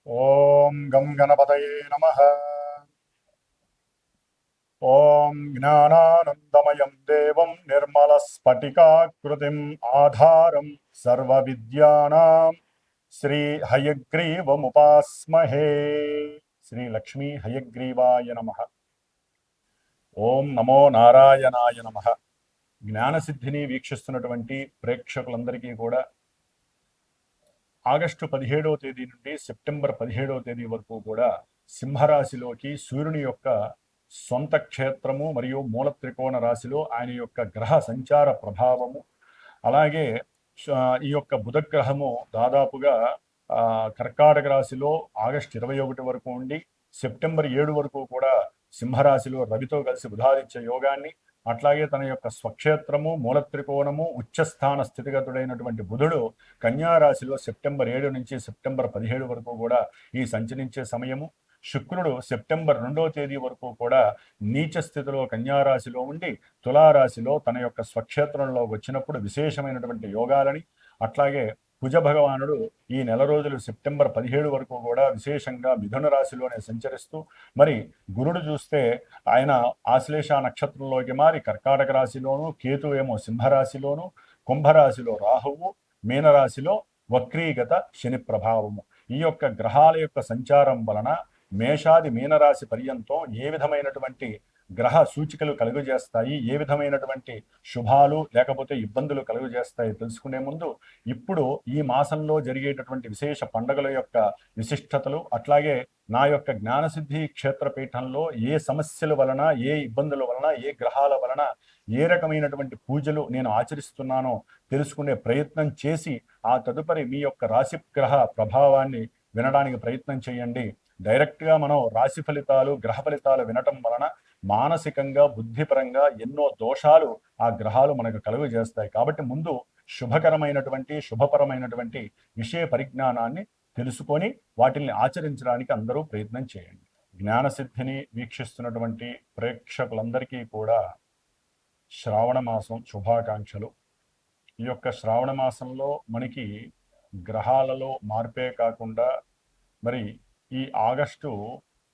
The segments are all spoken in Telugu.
ఓం గం గణపతయే నమః. ఓం జ్ఞానానందమయం దేవం నిర్మలస్ఫటికాకృతిం ఆధారం సర్వవిద్యానాం శ్రీ హయగ్రీవముపాస్మహే. శ్రీ లక్ష్మీ హయగ్రీవాయ నమః. ఓం నమో నారాయణాయ నమః. జ్ఞానసిద్ధిని వీక్షిస్తున్నటువంటి ప్రేక్షకులందరికీ కూడా ఆగస్టు 17వ తేదీ నుండి సెప్టెంబర్ 17వ తేదీ వరకు కూడా సింహరాశిలోకి సూర్యుని యొక్క సొంత క్షేత్రము మరియు మూల త్రికోణ రాశిలో ఆయన యొక్క గ్రహ సంచార ప్రభావము, అలాగే ఈ యొక్క బుధగ్రహము దాదాపుగా కర్కాటక రాశిలో ఆగస్టు 21 వరకు ఉండి సెప్టెంబర్ 7 వరకు కూడా సింహరాశిలో రవితో కలిసి బుధాదిత్య యోగాన్ని, అట్లాగే తన యొక్క స్వక్షేత్రము మూల త్రికోణము ఉచ్చస్థాన స్థితిగతుడైనటువంటి బుధుడు కన్యారాశిలో సెప్టెంబర్ 7 నుంచి సెప్టెంబర్ 17 వరకు కూడా ఈ సంచరించే సమయము. శుక్రుడు సెప్టెంబర్ 2వ తేదీ వరకు కూడా నీచ స్థితిలో కన్యారాశిలో ఉండి తులారాశిలో తన యొక్క స్వక్షేత్రంలో వచ్చినప్పుడు విశేషమైనటువంటి యోగాలని, అట్లాగే కుజ భగవానుడు ఈ నెల రోజులు సెప్టెంబర్ 17 వరకు కూడా విశేషంగా మిథున రాశిలోనే సంచరిస్తూ, మరి గురుడు చూస్తే ఆయన ఆశ్లేష నక్షత్రంలోకి మారి కర్కాటక రాశిలోను, కేతు ఏమో సింహరాశిలోను, కుంభరాశిలో రాహువు, మీనరాశిలో వక్రీగత శని ప్రభావము. ఈ యొక్క గ్రహాల యొక్క సంచారం వలన మేషాది మీనరాశి పర్యంతం ఏ విధమైనటువంటి గ్రహ సూచికలు కలుగజేస్తాయి, ఏ విధమైనటువంటి శుభాలు లేకపోతే ఇబ్బందులు కలుగజేస్తాయి తెలుసుకునే ముందు ఇప్పుడు ఈ మాసంలో జరిగేటటువంటి విశేష పండుగల యొక్క విశిష్టతలు, అట్లాగే నా యొక్క జ్ఞానసిద్ధి క్షేత్రపీఠంలో ఏ సమస్యల వలన, ఏ ఇబ్బందుల వలన, ఏ గ్రహాల వలన ఏ రకమైనటువంటి పూజలు నేను ఆచరిస్తున్నానో తెలుసుకునే ప్రయత్నం చేసి ఆ తదుపరి మీ యొక్క రాశి గ్రహ ప్రభావాన్ని వినడానికి ప్రయత్నం చేయండి. డైరెక్ట్గా మనం రాశి ఫలితాలు, గ్రహ ఫలితాలు వినటం వలన మానసికంగా బుద్ధిపరంగా ఎన్నో దోషాలు ఆ గ్రహాలు మనకు కలుగు చేస్తాయి. కాబట్టి ముందు శుభకరమైనటువంటి శుభపరమైనటువంటి విషయ పరిజ్ఞానాన్ని తెలుసుకొని వాటిని ఆచరించడానికి అందరూ ప్రయత్నం చేయండి. జ్ఞానసిద్ధిని వీక్షిస్తున్నటువంటి ప్రేక్షకులందరికీ కూడా శ్రావణ మాసం శుభాకాంక్షలు. ఈ యొక్క శ్రావణ మాసంలో మనకి గ్రహాలలో మార్పే కాకుండా మరి ఈ ఆగస్టు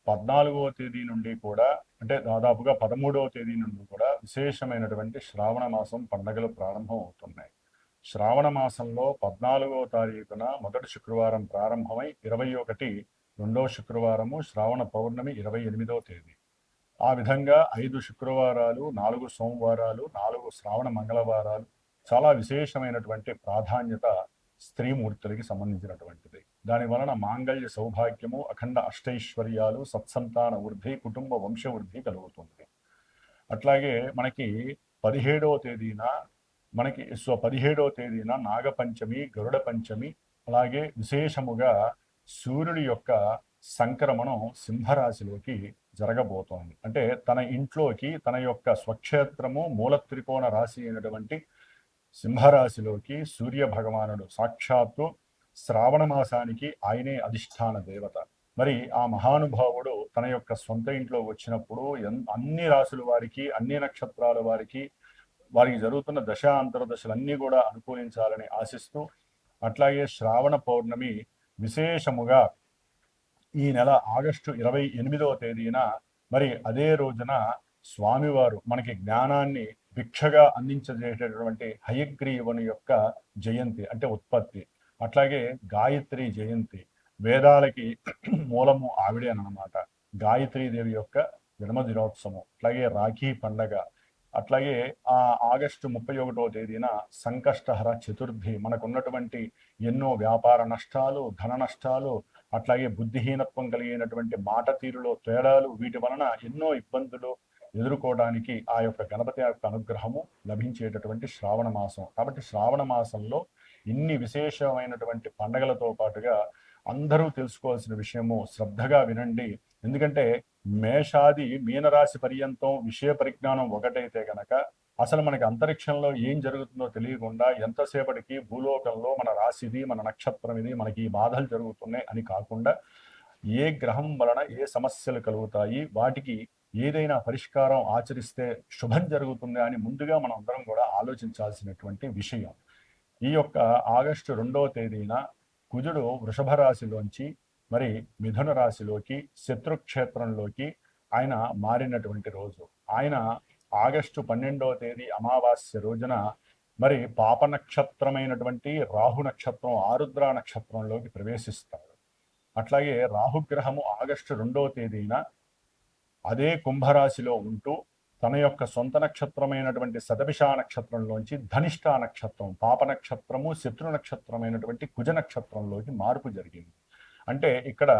14వ తేదీ నుండి కూడా, అంటే దాదాపుగా 13వ తేదీ నుండి కూడా విశేషమైనటువంటి శ్రావణ మాసం పండుగలు ప్రారంభం అవుతున్నాయి. శ్రావణ మాసంలో 14వ తారీఖున మొదటి శుక్రవారం ప్రారంభమై 21 రెండవ శుక్రవారము, శ్రావణ పౌర్ణమి 28వ తేదీ. ఆ విధంగా 5 శుక్రవారాలు, 4 సోమవారాలు, 4 శ్రావణ మంగళవారాలు చాలా విశేషమైనటువంటి ప్రాధాన్యత స్త్రీమూర్తులకి సంబంధించినటువంటిది. దాని వలన మాంగళ్య సౌభాగ్యము, అఖండ అష్టైశ్వర్యాలు, సత్సంతాన వృద్ధి, కుటుంబ వంశ వృద్ధి కలుగుతుంది. అట్లాగే మనకి 17వ తేదీన 17వ తేదీన నాగపంచమి, గరుడ పంచమి, అలాగే విశేషముగా సూర్యుడి యొక్క సంక్రమణం సింహరాశిలోకి జరగబోతోంది. అంటే తన ఇంట్లోకి తన యొక్క స్వక్షేత్రము మూల త్రికోణ రాశి అయినటువంటి సింహరాశిలోకి సూర్య భగవానుడు సాక్షాత్తు శ్రావణ మాసానికి ఆయనే అధిష్టాన దేవత. మరి ఆ మహానుభావుడు తన యొక్క సొంత ఇంట్లో వచ్చినప్పుడు అన్ని రాశుల వారికి, అన్ని నక్షత్రాల వారికి జరుగుతున్న దశ అంతర్దశలన్నీ కూడా అనుకూలించాలని ఆశిస్తూ, అట్లాగే శ్రావణ పౌర్ణమి విశేషముగా ఈ నెల ఆగస్టు 28వ తేదీన, మరి అదే రోజున స్వామివారు మనకి జ్ఞానాన్ని భిక్షగా అందించేటటువంటి హయగ్రీవుని యొక్క జయంతి అంటే ఉత్పత్తి. అట్లాగే గాయత్రి జయంతి, వేదాలకి మూలము ఆవిడే అన్నమాట. గాయత్రీదేవి యొక్క జన్మ దినోత్సవం, అట్లాగే రాఖీ పండగ, అట్లాగే ఆగస్టు 31వ తేదీన సంకష్టహర చతుర్థి. మనకున్నటువంటి ఎన్నో వ్యాపార నష్టాలు, ధన నష్టాలు, అట్లాగే బుద్ధిహీనత్వం కలిగినటువంటి మాట తీరులో తేడాలు, వీటి వలన ఎన్నో ఇబ్బందులు ఎదుర్కోవడానికి ఆ యొక్క గణపతి యొక్క అనుగ్రహము లభించేటటువంటి శ్రావణ మాసం. కాబట్టి శ్రావణ మాసంలో ఇన్ని విశేషమైనటువంటి పండగలతో పాటుగా అందరూ తెలుసుకోవాల్సిన విషయము శ్రద్ధగా వినండి. ఎందుకంటే మేషాది మీనరాశి పర్యంతం విషయ పరిజ్ఞానం ఒకటైతే గనక అసలు మనకి అంతరిక్షంలో ఏం జరుగుతుందో తెలియకుండా ఎంతసేపటికి భూలోకంలో మన రాశిది, మన నక్షత్రం ఇది, మనకి ఈ బాధలు జరుగుతున్నాయి అని కాకుండా ఏ గ్రహం వలన ఏ సమస్యలు కలుగుతాయి, వాటికి ఏదైనా పరిష్కారం ఆచరిస్తే శుభం జరుగుతుంది అని ముందుగా మనం అందరం కూడా ఆలోచించాల్సినటువంటి విషయం. ఈ యొక్క ఆగస్టు 2వ తేదీన కుజుడు వృషభ రాశిలోంచి మరి మిథున రాశిలోకి శత్రుక్షేత్రంలోకి ఆయన మారినటువంటి రోజు. ఆయన ఆగస్టు 12వ తేదీ అమావాస్య రోజున మరి పాప నక్షత్రమైనటువంటి రాహు నక్షత్రం ఆరుద్ర నక్షత్రంలోకి ప్రవేశిస్తాడు. అట్లాగే రాహుగ్రహము ఆగస్టు 2వ తేదీన అదే కుంభరాశిలో ఉంటూ తన యొక్క సొంత నక్షత్రమైనటువంటి శతభిష నక్షత్రంలోంచి ధనిష్ట నక్షత్రం పాప నక్షత్రము శత్రు నక్షత్రమైనటువంటి కుజ నక్షత్రంలోకి మార్పు జరిగింది. అంటే ఇక్కడ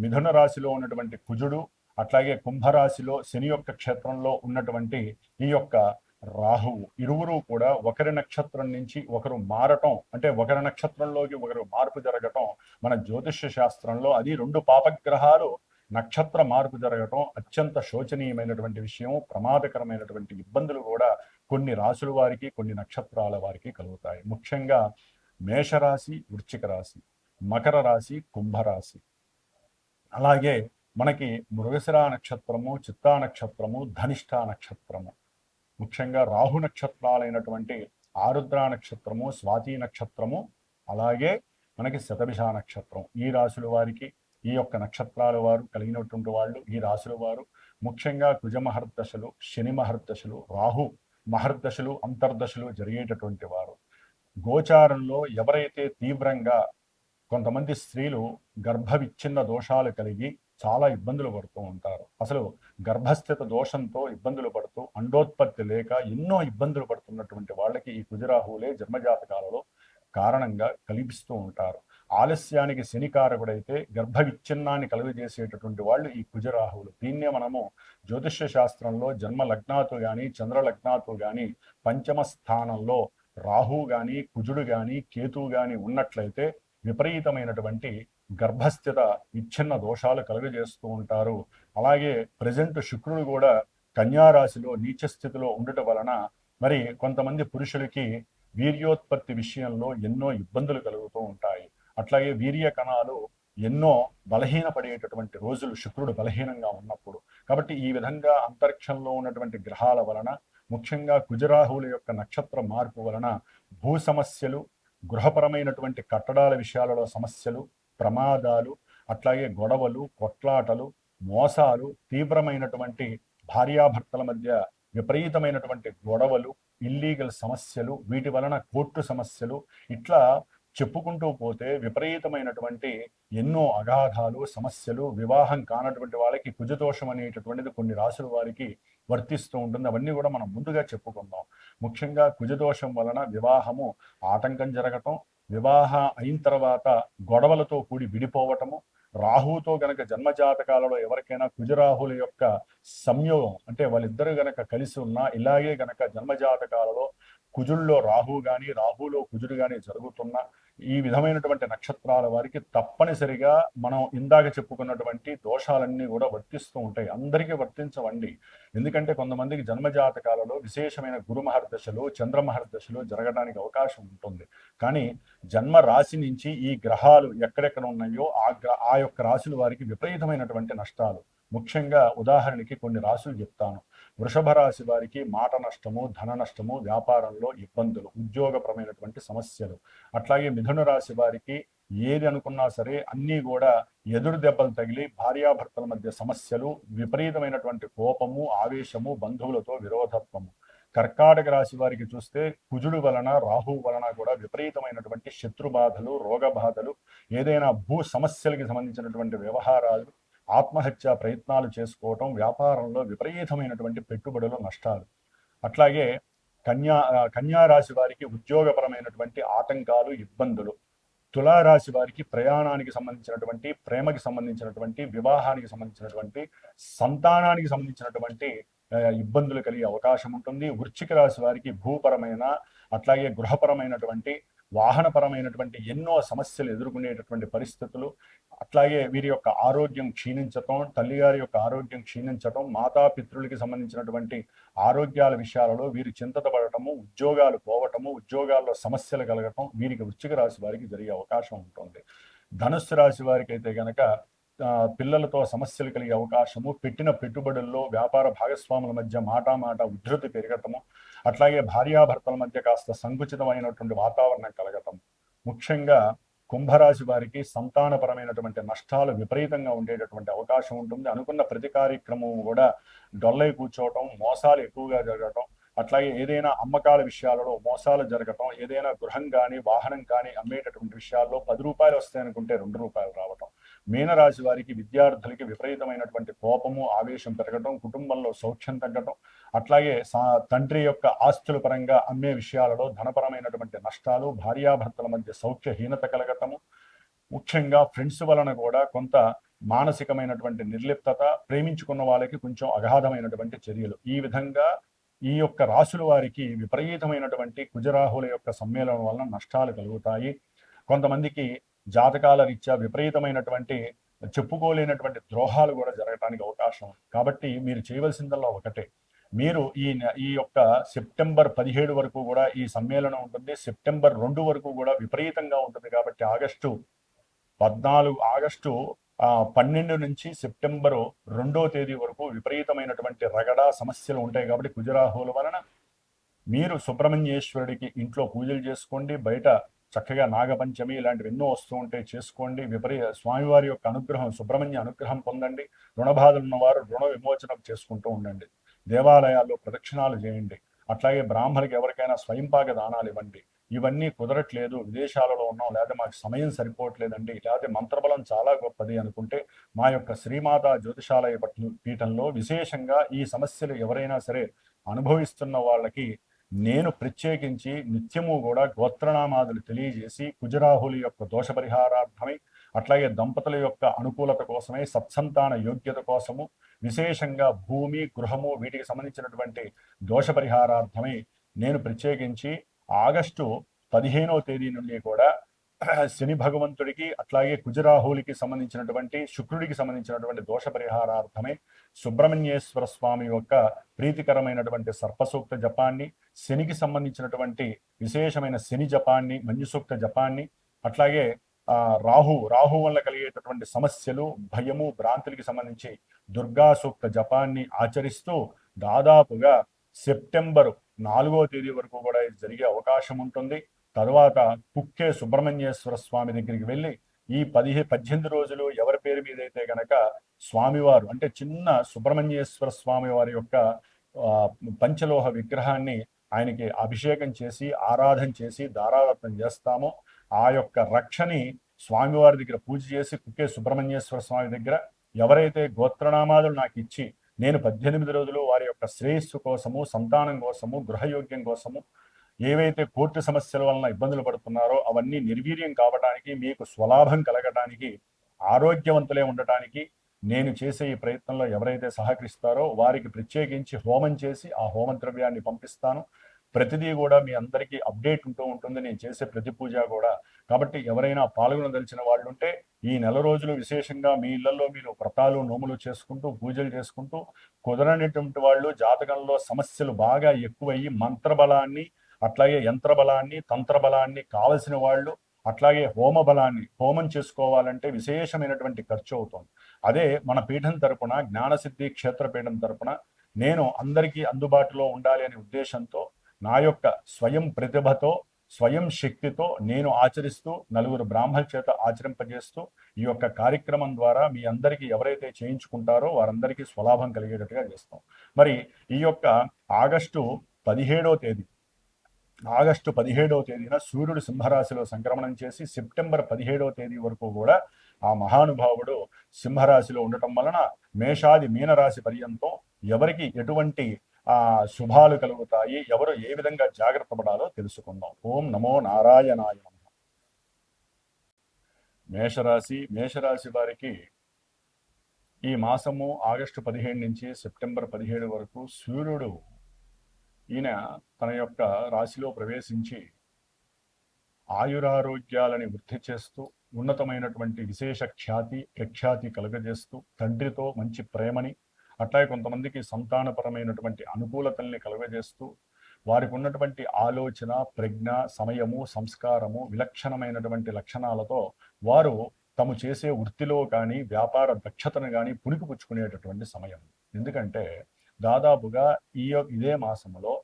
మిథున రాశిలో ఉన్నటువంటి కుజుడు అట్లాగే కుంభరాశిలో శని యొక్క క్షేత్రంలో ఉన్నటువంటి ఈ యొక్క రాహువు ఇరువురు కూడా ఒకరి నక్షత్రం నుంచి ఒకరు మారటం, అంటే ఒకరి నక్షత్రంలోకి ఒకరు మార్పు జరగటం మన జ్యోతిష్య శాస్త్రంలో అది రెండు పాపగ్రహాలు నక్షత్ర మార్పు జరగటం అత్యంత శోచనీయమైనటువంటి విషయం. ప్రమాదకరమైనటువంటి ఇబ్బందులు కూడా కొన్ని రాశుల వారికి కొన్ని నక్షత్రాల వారికి కలుగుతాయి. ముఖ్యంగా మేషరాశి, వృశ్చిక రాశి, మకర రాశి, కుంభరాశి, అలాగే మనకి మృగశిర నక్షత్రము, చిత్తా నక్షత్రము, ధనిష్ట నక్షత్రము, ముఖ్యంగా రాహు నక్షత్రాలైనటువంటి ఆరుద్ర నక్షత్రము, స్వాతి నక్షత్రము, అలాగే మనకి శతభిష నక్షత్రం. ఈ రాశుల వారికి ఈ యొక్క నక్షత్రాల వారు కలిగినటువంటి వాళ్ళు ఈ రాశుల వారు ముఖ్యంగా కుజ మహర్దశలు, శని మహర్దశలు, రాహు మహర్దశలు, అంతర్దశలు జరిగేటటువంటి వారు. గోచారంలో ఎవరైతే తీవ్రంగా కొంతమంది స్త్రీలు గర్భ విచ్ఛిన్న దోషాలు కలిగి చాలా ఇబ్బందులు పడుతూ ఉంటారు. అసలు గర్భస్థిత దోషంతో ఇబ్బందులు పడుతూ అండోత్పత్తి లేక ఎన్నో ఇబ్బందులు పడుతున్నటువంటి వాళ్ళకి ఈ కుజరాహువులే జన్మజాతకాలలో కారణంగా కల్పిస్తూ ఉంటారు. ఆలస్యానికి శనికారకుడైతే గర్భ విచ్ఛిన్నాన్ని కలుగజేసేటటువంటి వాళ్ళు ఈ కుజరాహువులు. దీన్నే మనము జ్యోతిష్య శాస్త్రంలో జన్మ లగ్నాతో కానీ చంద్ర లగ్నాతో కానీ పంచమ స్థానంలో రాహు కానీ కుజుడు కానీ కేతువు కానీ ఉన్నట్లయితే విపరీతమైనటువంటి గర్భస్థిత విచ్ఛిన్న దోషాలు కలుగజేస్తూ ఉంటారు. అలాగే ప్రజెంట్ శుక్రుడు కూడా కన్యారాశిలో నీచ స్థితిలో ఉండటం వలన మరి కొంతమంది పురుషులకి వీర్యోత్పత్తి విషయంలో ఎన్నో ఇబ్బందులు కలుగుతూ ఉంటాయి. అట్లాగే వీర్య కణాలు ఎన్నో బలహీనపడేటటువంటి రోజులు శుక్రుడు బలహీనంగా ఉన్నప్పుడు. కాబట్టి ఈ విధంగా అంతరిక్షంలో ఉన్నటువంటి గ్రహాల వలన ముఖ్యంగా కుజరాహువుల యొక్క నక్షత్ర మార్పు వలన భూ సమస్యలు, గృహపరమైనటువంటి కట్టడాల విషయాలలో సమస్యలు, ప్రమాదాలు, అట్లాగే గొడవలు, కొట్లాటలు, మోసాలు, తీవ్రమైనటువంటి భార్యాభర్తల మధ్య విపరీతమైనటువంటి గొడవలు, ఇల్లీగల్ సమస్యలు, వీటి వలన కోర్టు సమస్యలు, ఇట్లా చెప్పుకుంటూ పోతే విపరీతమైనటువంటి ఎన్నో అగాధాలు, సమస్యలు, వివాహం కానటువంటి వాళ్ళకి కుజదోషం అనేటటువంటిది కొన్ని రాశుల వారికి వర్తిస్తూ ఉంటుంది. అవన్నీ కూడా మనం ముందుగా చెప్పుకుందాం. ముఖ్యంగా కుజదోషం వలన వివాహము ఆటంకం జరగటం, వివాహం అయిన తర్వాత గొడవలతో కూడి విడిపోవటము, రాహుతో గనక జన్మజాతకాలలో ఎవరికైనా కుజరాహుల యొక్క సంయోగం అంటే వాళ్ళిద్దరు గనక కలిసి ఉన్నా ఇలాగే గనక జన్మజాతకాలలో కుజుల్లో రాహు కానీ రాహులో కుజుడు కానీ జరుగుతున్న ఈ విధమైనటువంటి నక్షత్రాల వారికి తప్పనిసరిగా మనం ఇందాక చెప్పుకున్నటువంటి దోషాలన్నీ కూడా వర్తిస్తూ ఉంటాయి. అందరికీ వర్తించవండి. ఎందుకంటే కొంతమందికి జన్మజాతకాలలో విశేషమైన గురు మహర్దశలు, చంద్ర మహర్దశలు జరగడానికి అవకాశం ఉంటుంది. కానీ జన్మ రాశి నుంచి ఈ గ్రహాలు ఎక్కడెక్కడ ఉన్నాయో ఆ యొక్క రాశుల వారికి విపరీతమైనటువంటి నష్టాలు. ముఖ్యంగా ఉదాహరణకి కొన్ని రాశులు చెప్తాను. వృషభ రాశి వారికి మాట నష్టము, ధన నష్టము, వ్యాపారంలో ఇబ్బందులు, ఉద్యోగపరమైనటువంటి సమస్యలు. అట్లాగే మిథున రాశి వారికి ఏది అనుకున్నా సరే అన్నీ కూడా ఎదురు దెబ్బలు తగిలి భార్యాభర్తల మధ్య సమస్యలు, విపరీతమైనటువంటి కోపము, ఆవేశము, బంధువులతో విరోధత్వము. కర్కాటక రాశి వారికి చూస్తే కుజుడు వలన రాహు వలన కూడా విపరీతమైనటువంటి శత్రుబాధలు, రోగ బాధలు, ఏదైనా భూ సమస్యలకి సంబంధించినటువంటి వ్యవహారాలు, ఆత్మహత్య ప్రయత్నాలు చేసుకోవటం, వ్యాపారంలో విపరీతమైనటువంటి పెట్టుబడులు, నష్టాలు. అట్లాగే కన్యా రాశి వారికి ఉద్యోగపరమైనటువంటి ఆటంకాలు, ఇబ్బందులు. తులారాశి వారికి ప్రయాణానికి సంబంధించినటువంటి, ప్రేమకి సంబంధించినటువంటి, వివాహానికి సంబంధించినటువంటి, సంతానానికి సంబంధించినటువంటి ఇబ్బందులు కలిగే అవకాశం ఉంటుంది. వృశ్చిక రాశి వారికి భూపరమైన అట్లాగే గృహపరమైనటువంటి, వాహనపరమైనటువంటి ఎన్నో సమస్యలు ఎదుర్కొనేటటువంటి పరిస్థితులు. అట్లాగే వీరి యొక్క ఆరోగ్యం క్షీణించటం, తల్లిగారి యొక్క ఆరోగ్యం క్షీణించటం, మాతాపితృలకి సంబంధించినటువంటి ఆరోగ్యాల విషయాలలో వీరు చింతత పడటము, ఉద్యోగాలు పోవటము, ఉద్యోగాల్లో సమస్యలు కలగటం వీరికి వృశ్చిక రాశి వారికి జరిగే అవకాశం ఉంటుంది. ధనుస్సు రాశి వారికి అయితే గనక పిల్లలతో సమస్యలు కలిగే అవకాశము, పెట్టిన పెట్టుబడుల్లో వ్యాపార భాగస్వాముల మధ్య మాట ఉద్ధృతి పెరగటము, అట్లాగే భార్యాభర్తల మధ్య కాస్త సంకుచితమైనటువంటి వాతావరణం కలగటం. ముఖ్యంగా కుంభరాశి వారికి సంతానపరమైనటువంటి నష్టాలు విపరీతంగా ఉండేటటువంటి అవకాశం ఉంటుంది. అనుకున్న ప్రతి కార్యక్రమం కూడా డొల్లై కూర్చోవటం, మోసాలు ఎక్కువగా జరగటం, అట్లాగే ఏదైనా అమ్మకాల విషయాలలో మోసాలు జరగటం, ఏదైనా గృహం కానీ వాహనం కానీ అమ్మేటటువంటి విషయాల్లో 10 రూపాయలు వస్తాయనుకుంటే 2 రూపాయలు రావటం. మీనరాశి వారికి విద్యార్థులకి విపరీతమైనటువంటి కోపము, ఆవేశం పెరగటం, కుటుంబంలో సౌఖ్యం తగ్గటం, అట్లాగే తండ్రి యొక్క ఆస్తుల పరంగా అమ్మే విషయాలలో ధనపరమైనటువంటి నష్టాలు, భార్యాభర్తల మధ్య సౌఖ్యహీనత కలగటము, ముఖ్యంగా ఫ్రెండ్స్ వలన కూడా కొంత మానసికమైనటువంటి నిర్లిప్తత, ప్రేమించుకున్న వాళ్ళకి కొంచెం అగాధమైనటువంటి చర్యలు. ఈ విధంగా ఈ యొక్క రాశుల వారికి విపరీతమైనటువంటి కుజరాహుల యొక్క సమ్మేళనం వలన నష్టాలు కలుగుతాయి. కొంతమందికి జాతకాల రీత్యా విపరీతమైనటువంటి చెప్పుకోలేనటువంటి ద్రోహాలు కూడా జరగడానికి అవకాశం. కాబట్టి మీరు చేయవలసిందల్లా ఒకటే, మీరు ఈ యొక్క సెప్టెంబర్ 17 వరకు కూడా ఈ సమ్మేళనం ఉంటుంది. సెప్టెంబర్ 2 వరకు కూడా విపరీతంగా ఉంటుంది. కాబట్టి ఆగస్టు 12 నుంచి సెప్టెంబరు 2వ తేదీ వరకు విపరీతమైనటువంటి రగడ సమస్యలు ఉంటాయి. కాబట్టి కుజరాహుల వలన మీరు సుబ్రహ్మణ్యేశ్వరుడికి ఇంట్లో పూజలు చేసుకోండి. బయట చక్కగా నాగపంచమి ఇలాంటివి ఎన్నో వస్తూ ఉంటే చేసుకోండి. స్వామివారి యొక్క అనుగ్రహం, సుబ్రహ్మణ్య అనుగ్రహం పొందండి. రుణబాధలు ఉన్నవారు రుణ విమోచనం చేసుకుంటూ ఉండండి. దేవాలయాల్లో ప్రదక్షిణాలు చేయండి. అట్లాగే బ్రాహ్మణులకి ఎవరికైనా స్వయంపాక దానాలు ఇవ్వండి. ఇవన్నీ కుదరట్లేదు, విదేశాలలో ఉన్నాం, లేదా మాకు సమయం సరిపోవట్లేదండి, లేకపోతే మంత్రబలం చాలా గొప్పది అనుకుంటే మా యొక్క శ్రీమాత జ్యోతిషాలయ పీఠంలో విశేషంగా ఈ సమస్యలు ఎవరైనా సరే అనుభవిస్తున్న వాళ్ళకి నేను ప్రత్యేకించి నిత్యము కూడా గోత్రనామాదులు తెలియజేసి కుజరాహుల యొక్క దోష పరిహారార్థమై, అట్లాగే దంపతుల యొక్క అనుకూలత కోసమై, సత్సంతాన యోగ్యత కోసము, విశేషంగా భూమి, గృహము వీటికి సంబంధించినటువంటి దోష పరిహారార్థమై నేను ప్రత్యేకించి ఆగస్టు 15వ తేదీ నుండి కూడా శని భగవంతుడికి అట్లాగే కుజరాహులకి సంబంధించినటువంటి శుక్రుడికి సంబంధించినటువంటి దోష పరిహారార్థమై సుబ్రహ్మణ్యేశ్వర స్వామి యొక్క ప్రీతికరమైనటువంటి సర్పసూక్త జపాన్ని, శనికి సంబంధించినటువంటి విశేషమైన శని జపాన్ని, మంజుసూక్త జపాన్ని, అట్లాగే రాహు వల్ల కలిగేటటువంటి సమస్యలు, భయము, భ్రాంతులకి సంబంధించి దుర్గా సూక్త జపాన్ని ఆచరిస్తూ దాదాపుగా సెప్టెంబర్ 4వ తేదీ వరకు కూడా ఇది జరిగే అవకాశం ఉంటుంది. తరువాత కుక్కే సుబ్రహ్మణ్యేశ్వర స్వామి దగ్గరికి వెళ్ళి ఈ 18 రోజులు ఎవరి పేరు మీద అయితే గనక స్వామివారు అంటే చిన్న సుబ్రహ్మణ్యేశ్వర స్వామి వారి యొక్క పంచలోహ విగ్రహాన్ని ఆయనకి అభిషేకం చేసి ఆరాధన చేసి దారాదత్తం చేస్తామో ఆ యొక్క రక్షని స్వామివారి దగ్గర పూజ చేసి కుక్కే సుబ్రహ్మణ్యేశ్వర స్వామి దగ్గర ఎవరైతే గోత్రనామాదులు నాకు ఇచ్చి నేను 18 రోజులు వారి యొక్క శ్రేయస్సు కోసము, సంతానం కోసము, గృహయోగ్యం కోసము ఏవైతే కోర్టు సమస్యల వలన ఇబ్బందులు పడుతున్నారో అవన్నీ నిర్వీర్యం కావడానికి, మీకు స్వలాభం కలగడానికి, ఆరోగ్యవంతులే ఉండటానికి నేను చేసే ఈ ప్రయత్నంలో ఎవరైతే సహకరిస్తారో వారికి ప్రత్యేకించి హోమం చేసి ఆ హోమ ద్రవ్యాన్ని పంపిస్తాను. ప్రతిదీ కూడా మీ అందరికీ అప్డేట్ ఉంటూ ఉంటుంది నేను చేసే ప్రతి పూజ కూడా. కాబట్టి ఎవరైనా పాల్గొనదలిచిన వాళ్ళు ఉంటే ఈ నెల రోజులు విశేషంగా మీ ఇళ్లలో మీరు వ్రతాలు, నోములు చేసుకుంటూ పూజలు చేసుకుంటూ, కుదరనటువంటి వాళ్ళు జాతకంలో సమస్యలు బాగా ఎక్కువయ్యి మంత్రబలాన్ని, అట్లాగే యంత్రబలాన్ని, తంత్రబలాన్ని కావలసిన వాళ్ళు, అట్లాగే హోమం చేసుకోవాలంటే విశేషమైనటువంటి ఖర్చు అవుతుంది. అదే మన పీఠం తరపున, జ్ఞానసిద్ధి క్షేత్రపీఠం తరపున నేను అందరికీ అందుబాటులో ఉండాలి అనే ఉద్దేశంతో నా యొక్క స్వయం ప్రతిభతో, స్వయం శక్తితో నేను ఆచరిస్తూ నలుగురు బ్రాహ్మణ చేత ఆచరింపజేస్తూ ఈ యొక్క కార్యక్రమం ద్వారా మీ అందరికీ ఎవరైతే చేయించుకుంటారో వారందరికీ స్వలాభం కలిగేటట్టుగా చేస్తాం. మరి ఈ యొక్క ఆగస్టు 17వ తేదీన సూర్యుడు సింహరాశిలో సంక్రమణం చేసి సెప్టెంబర్ 17వ తేదీ వరకు కూడా ఆ మహానుభావుడు సింహరాశిలో ఉండటం వలన మేషాది మీనరాశి పర్యంతం ఎవరికి ఎటువంటి శుభాలు కలుగుతాయి, ఎవరు ఏ విధంగా జాగ్రత్త పడాలో తెలుసుకుందాం. ఓం నమో నారాయణాయ. మేషరాశి వారికి ఈ మాసము ఆగస్టు 15 నుంచి సెప్టెంబర్ 17 వరకు సూర్యుడు ఈయన తన యొక్క రాశిలో ప్రవేశించి ఆయురారోగ్యాలని వృద్ధి చేస్తూ, ఉన్నతమైనటువంటి విశేష ప్రఖ్యాతి కలుగజేస్తూ, తండ్రితో మంచి ప్రేమని, అట్లాగే కొంతమందికి సంతానపరమైనటువంటి అనుకూలతల్ని కలుగజేస్తూ, వారికి ఉన్నటువంటి ఆలోచన, ప్రజ్ఞ, సమయము, సంస్కారము, విలక్షణమైనటువంటి లక్షణాలతో వారు తాము చేసే వృత్తిలో కానీ వ్యాపార దక్షతను కానీ పుణికిపుచ్చుకునేటటువంటి సమయం. ఎందుకంటే దాదాపుగా ఇదే మాసంలో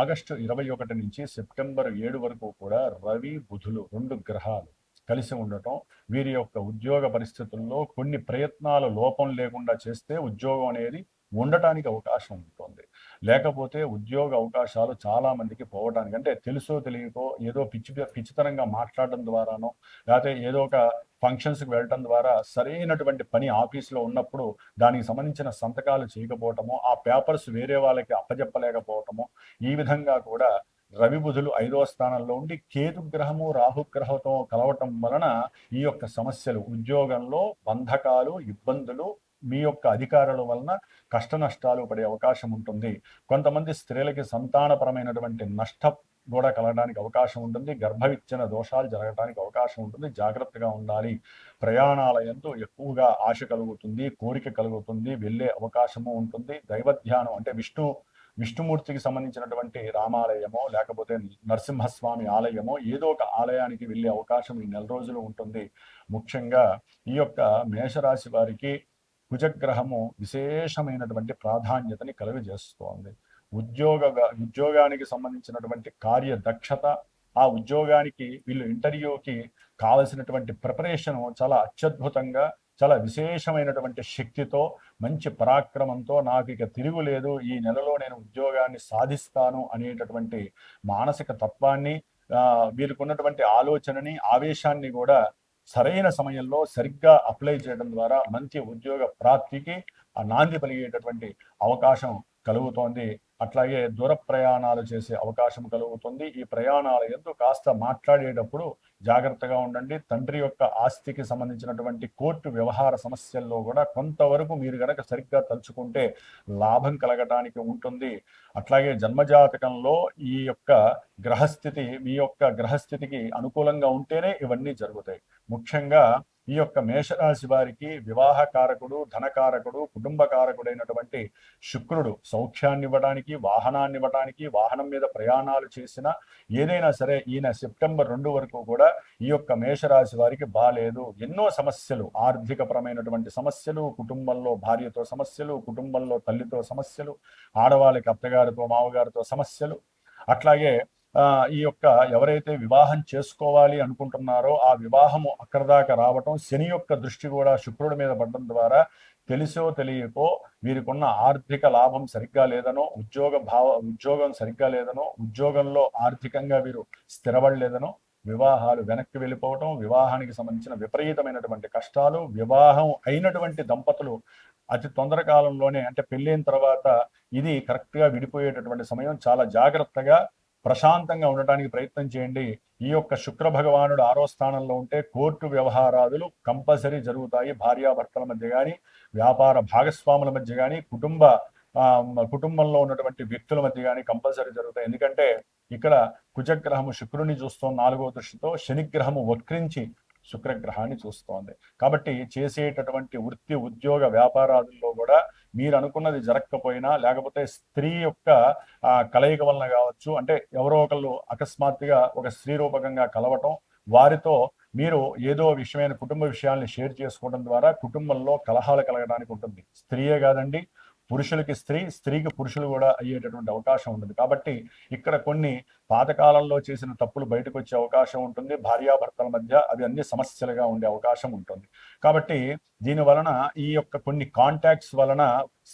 ఆగస్టు 21 నుంచి సెప్టెంబర్ 7 వరకు కూడా రవి, బుధులు 2 గ్రహాలు కలిసి ఉండటం వీరి యొక్క ఉద్యోగ పరిస్థితుల్లో కొన్ని ప్రయత్నాలు లోపం లేకుండా చేస్తే ఉద్యోగం అనేది ఉండటానికి అవకాశం ఉంటుంది. లేకపోతే ఉద్యోగ అవకాశాలు చాలా మందికి పోవడానికి, అంటే తెలుసో తెలియకో ఏదో పిచ్చితనంగా మాట్లాడడం ద్వారానో, లేకపోతే ఏదో ఒక ఫంక్షన్స్కి వెళ్ళటం ద్వారా సరైనటువంటి పని ఆఫీస్లో ఉన్నప్పుడు దానికి సంబంధించిన సంతకాలు చేయకపోవటము, ఆ పేపర్స్ వేరే వాళ్ళకి అప్పజెప్పలేకపోవటము, ఈ విధంగా కూడా రవి బుధులు 5వ స్థానంలో ఉండి కేతుగ్రహము రాహుగ్రహంతో కలవటం వలన ఈ యొక్క సమస్యలు, ఉద్యోగంలో బంధకాలు, ఇబ్బందులు, మీ యొక్క అధికారుల వలన కష్ట నష్టాలు పడే అవకాశం ఉంటుంది. కొంతమంది స్త్రీలకి సంతానపరమైనటువంటి నష్టం కూడా కలగడానికి అవకాశం ఉంటుంది. గర్భవిచ్ఛిన్న దోషాలు జరగడానికి అవకాశం ఉంటుంది. జాగ్రత్తగా ఉండాలి. ప్రయాణాల యందు ఎక్కువగా ఆశ కలుగుతుంది, కోరిక కలుగుతుంది, వెళ్ళే అవకాశము ఉంటుంది. దైవధ్యానం అంటే విష్ణుమూర్తికి సంబంధించినటువంటి రామాలయమో లేకపోతే నరసింహస్వామి ఆలయమో ఏదో ఒక ఆలయానికి వెళ్ళే అవకాశం ఈ నెల రోజులు ఉంటుంది. ముఖ్యంగా ఈ యొక్క మేషరాశి వారికి కుజగ్రహము విశేషమైనటువంటి ప్రాధాన్యతని కలుగజేస్తోంది. ఉద్యోగానికి సంబంధించినటువంటి కార్యదక్షత, ఆ ఉద్యోగానికి వీళ్ళు ఇంటర్వ్యూకి కావలసినటువంటి ప్రిపరేషన్ చాలా అత్యద్భుతంగా, చాలా విశేషమైనటువంటి శక్తితో, మంచి పరాక్రమంతో నాకు ఇక తిరుగులేదు, ఈ నెలలో నేను ఉద్యోగాన్ని సాధిస్తాను అనేటటువంటి మానసిక తత్వాన్ని, వీరికి ఉన్నటువంటి ఆలోచనని, ఆవేశాన్ని కూడా సరైన సమయంలో సరిగ్గా అప్లై చేయడం ద్వారా మంచి ఉద్యోగ ప్రాప్తికి ఆ నాంది పలిగేటటువంటి అవకాశం కలుగుతోంది. అట్లాగే దూర ప్రయాణాలు చేసే అవకాశం కలుగుతుంది. ఈ ప్రయాణాల యందు కాస్త మాట్లాడేటప్పుడు జాగ్రత్తగా ఉండండి. తండ్రి యొక్క ఆస్తికి సంబంధించినటువంటి కోర్టు వ్యవహార సమస్యల్లో కూడా కొంతవరకు మీరు గనక సరిగ్గా తలుచుకుంటే లాభం కలగటానికి ఉంటుంది. అట్లాగే జన్మజాతకంలో ఈ యొక్క గ్రహస్థితి, మీ యొక్క గ్రహస్థితికి అనుకూలంగా ఉంటేనే ఇవన్నీ జరుగుతాయి. ముఖ్యంగా ఈ యొక్క మేషరాశి వారికి వివాహకారకుడు, ధనకారకుడు, కుటుంబకారకుడైనటువంటి శుక్రుడు సౌఖ్యాన్ని ఇవ్వడానికి, వాహనాన్ని ఇవ్వడానికి, వాహనం మీద ప్రయాణాలు చేసిన ఏదైనా సరే ఈయన సెప్టెంబర్ 2 వరకు కూడా ఈ యొక్క మేషరాశి వారికి బాలేదు. ఎన్నో సమస్యలు, ఆర్థికపరమైనటువంటి సమస్యలు, కుటుంబంలో భార్యతో సమస్యలు, కుటుంబంలో తల్లితో సమస్యలు, ఆడవాళ్ళకి అత్తగారితో మామగారితో సమస్యలు, అట్లాగే ఈ యొక్క ఎవరైతే వివాహం చేసుకోవాలి అనుకుంటున్నారో ఆ వివాహము అక్కడ దాకా రావటం, శని యొక్క దృష్టి కూడా శుక్రుడి మీద పడడం ద్వారా తెలిసో తెలియకో వీరికున్న ఆర్థిక లాభం సరిగ్గా లేదనో, ఉద్యోగం సరిగ్గా లేదనో, ఉద్యోగంలో ఆర్థికంగా వీరు స్థిరపడలేదనో, వివాహాలు వెనక్కి వెళ్ళిపోవటం, వివాహానికి సంబంధించిన విపరీతమైనటువంటి కష్టాలు, వివాహం అయినటువంటి దంపతులు అతి తొందర కాలంలోనే, అంటే పెళ్ళైన తర్వాత ఇది కరెక్ట్గా విడిపోయేటటువంటి సమయం. చాలా జాగ్రత్తగా ప్రశాంతంగా ఉండటానికి ప్రయత్నం చేయండి. ఈ యొక్క శుక్ర భగవానుడు 6వ స్థానంలో ఉంటే కోర్టు వ్యవహారాదులు కంపల్సరీ జరుగుతాయి. భార్యాభర్తల మధ్య కానీ, వ్యాపార భాగస్వాముల మధ్య కానీ, కుటుంబంలో ఉన్నటువంటి వ్యక్తుల మధ్య కానీ కంపల్సరీ జరుగుతాయి. ఎందుకంటే ఇక్కడ కుజగ్రహము శుక్రుని చూస్తోంది 4వ దృష్టితో, శనిగ్రహము వక్రించి శుక్రగ్రహాన్ని చూస్తోంది. కాబట్టి చేసేటటువంటి వృత్తి, ఉద్యోగ, వ్యాపారాదుల్లో కూడా మీరు అనుకున్నది జరగకపోయినా, లేకపోతే స్త్రీ యొక్క కలయిక వలన కావచ్చు, అంటే ఎవరో ఒకళ్ళు అకస్మాత్తుగా ఒక స్త్రీ రూపకంగా కలవటం, వారితో మీరు ఏదో విషయమైన కుటుంబ విషయాల్ని షేర్ చేసుకోవడం ద్వారా కుటుంబంలో కలహాలు కలగడానికి ఉంటుంది. స్త్రీయే కాదండి, పురుషులకి స్త్రీ, స్త్రీకి పురుషులు కూడా అయ్యేటటువంటి అవకాశం ఉంటుంది. కాబట్టి ఇక్కడ కొన్ని పాతకాలంలో చేసిన తప్పులు బయటకు వచ్చే అవకాశం ఉంటుంది. భార్యాభర్తల మధ్య అవి అన్ని సమస్యలుగా ఉండే అవకాశం ఉంటుంది. కాబట్టి దీని వలన ఈ యొక్క కొన్ని కాంటాక్ట్స్ వలన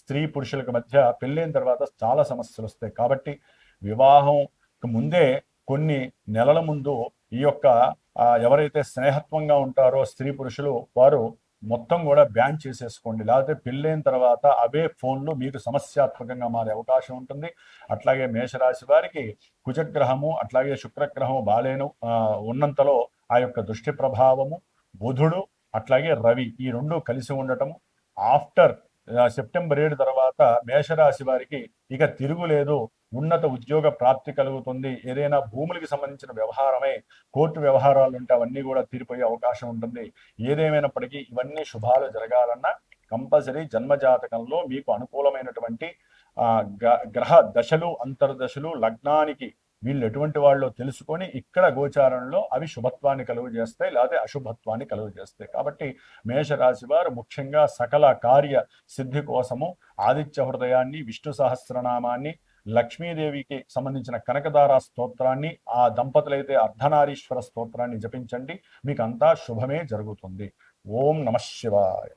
స్త్రీ పురుషులకు మధ్య పెళ్ళైన తర్వాత చాలా సమస్యలు వస్తాయి. కాబట్టి వివాహం ముందే కొన్ని నెలల ముందు ఈ యొక్క ఎవరైతే స్నేహత్వంగా ఉంటారో స్త్రీ పురుషులు, వారు మొత్తం కూడా బ్యాన్ చేసేసుకోండి. లేకపోతే పెళ్ళైన తర్వాత అవే ఫోన్లు మీకు సమస్యాత్మకంగా మారే అవకాశం ఉంటుంది. అట్లాగే మేషరాశి వారికి కుజగ్రహము అట్లాగే శుక్రగ్రహము ఉన్నంతలో ఆ యొక్క దృష్టి ప్రభావము, బుధుడు అట్లాగే రవి ఈ రెండు కలిసి ఉండటము, ఆఫ్టర్ సెప్టెంబర్ 7 తర్వాత మేషరాశి వారికి ఇక తిరుగులేదు, ఉన్నత ఉద్యోగ ప్రాప్తి కలుగుతుంది. ఏదైనా భూములకి సంబంధించిన వ్యవహారమై కోర్టు వ్యవహారాలు ఉంటే అవన్నీ కూడా తీరిపోయే అవకాశం ఉంటుంది. ఏదేమైనప్పటికీ ఇవన్నీ శుభాలు జరగాలన్నా కంపల్సరీ జన్మజాతకంలో మీకు అనుకూలమైనటువంటి గ్రహ దశలు, అంతర్దశలు, లగ్నానికి వీళ్ళు ఎటువంటి వాళ్ళో తెలుసుకొని ఇక్కడ గోచారంలో అవి శుభత్వాన్ని కలుగజేస్తాయి, లేకపోతే అశుభత్వాన్ని కలుగజేస్తాయి. కాబట్టి మేషరాశి వారు ముఖ్యంగా సకల కార్య సిద్ధి కోసము ఆదిత్య హృదయాన్ని, విష్ణు సహస్రనామాన్ని, లక్ష్మీదేవికి సంబంధించిన కనకదార స్తోత్రాన్ని, ఆ దంపతులైతే అర్ధనారీశ్వర స్తోత్రాన్ని జపించండి. మీకు అంతా శుభమే జరుగుతుంది. ఓం నమః శివాయ.